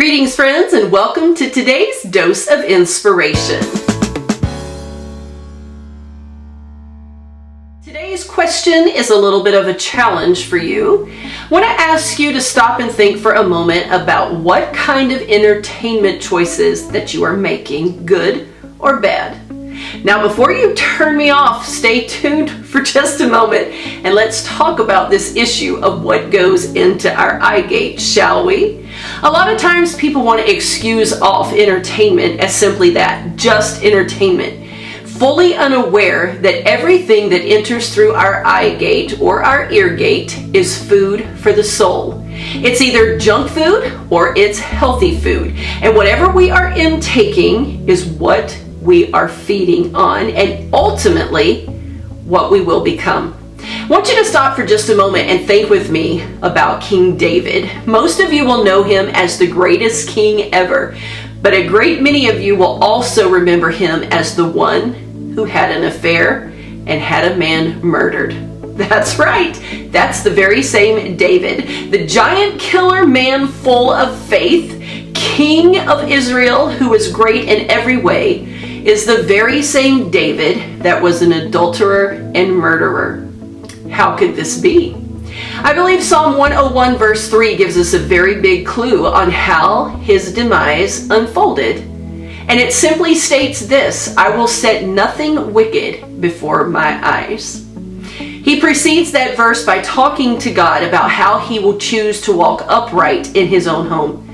Greetings, friends, and welcome to today's Dose of Inspiration. Today's question is a little bit of a challenge for you. I want to ask you to stop and think for a moment about what kind of entertainment choices that you are making, good or bad. Now, before you turn me off, stay tuned for just a moment and let's talk about this issue of what goes into our eye gate, shall we? A lot of times people want to excuse off entertainment as simply that, just entertainment, fully unaware that everything that enters through our eye gate or our ear gate is food for the soul. It's either junk food or it's healthy food, and whatever we are intaking is what we are feeding on, and ultimately what we will become. I want you to stop for just a moment and think with me about King David. Most of you will know him as the greatest king ever, but a great many of you will also remember him as the one who had an affair and had a man murdered. That's right, that's the very same David, the giant killer man full of faith, king of Israel who was great in every way, is the very same David that was an adulterer and murderer. How could this be? I believe Psalm 101 verse 3 gives us a very big clue on how his demise unfolded. And it simply states this: I will set nothing wicked before my eyes. He precedes that verse by talking to God about how he will choose to walk upright in his own home,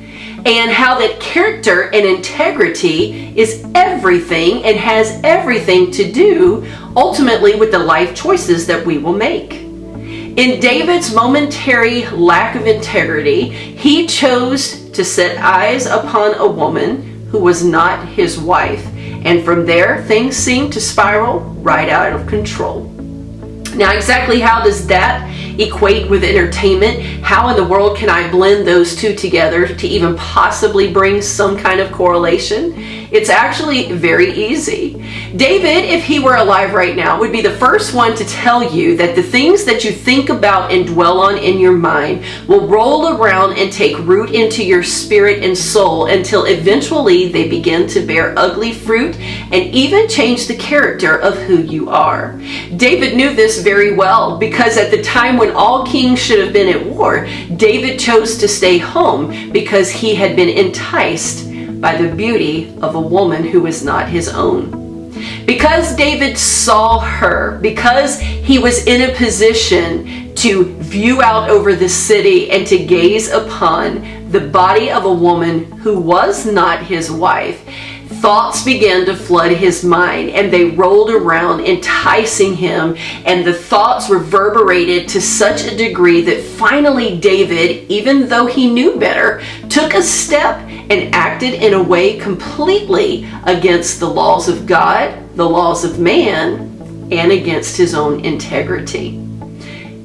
and how that character and integrity is everything and has everything to do ultimately with the life choices that we will make. In David's momentary lack of integrity, he chose to set eyes upon a woman who was not his wife, and from there things seemed to spiral right out of control. Now, exactly how does that equate with entertainment? How in the world can I blend those two together to even possibly bring some kind of correlation? It's actually very easy. David, if he were alive right now, would be the first one to tell you that the things that you think about and dwell on in your mind will roll around and take root into your spirit and soul until eventually they begin to bear ugly fruit and even change the character of who you are. David knew this very well, because at the time when all kings should have been at war, David chose to stay home because he had been enticed by the beauty of a woman who was not his own. Because David saw her, because he was in a position to view out over the city and to gaze upon the body of a woman who was not his wife, thoughts began to flood his mind, and they rolled around enticing him, and the thoughts reverberated to such a degree that finally David, even though he knew better, took a step and acted in a way completely against the laws of God, the laws of man, and against his own integrity.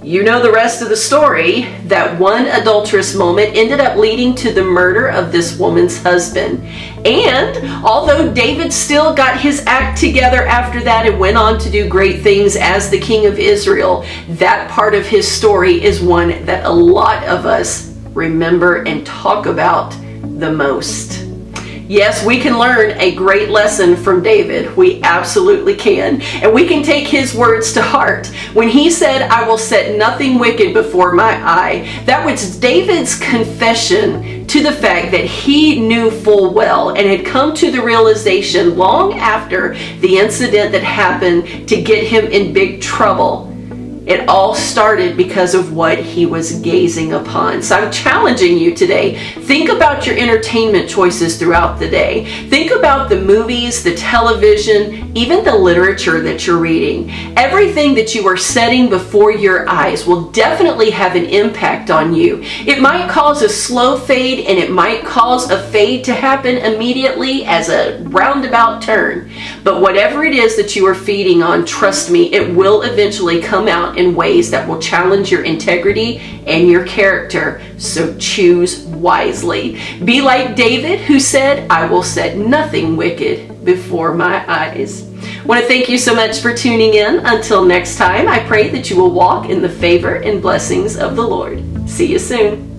You know the rest of the story. That one adulterous moment ended up leading to the murder of this woman's husband. And although David still got his act together after that and went on to do great things as the king of Israel, that part of his story is one that a lot of us remember and talk about the most. Yes, we can learn a great lesson from David. We absolutely can. And we can take his words to heart. When he said, I will set nothing wicked before my eye, that was David's confession to the fact that he knew full well and had come to the realization long after the incident that happened to get him in big trouble. It all started because of what he was gazing upon. So I'm challenging you today. Think about your entertainment choices throughout the day. Think about the movies, the television, even the literature that you're reading. Everything that you are setting before your eyes will definitely have an impact on you. It might cause a slow fade, and it might cause a fade to happen immediately as a roundabout turn. But whatever it is that you are feeding on, trust me, it will eventually come out in ways that will challenge your integrity and your character. So choose wisely. Be like David, who said, I will set nothing wicked before my eyes. I want to thank you so much for tuning in. Until next time, I pray that you will walk in the favor and blessings of the Lord. See you soon.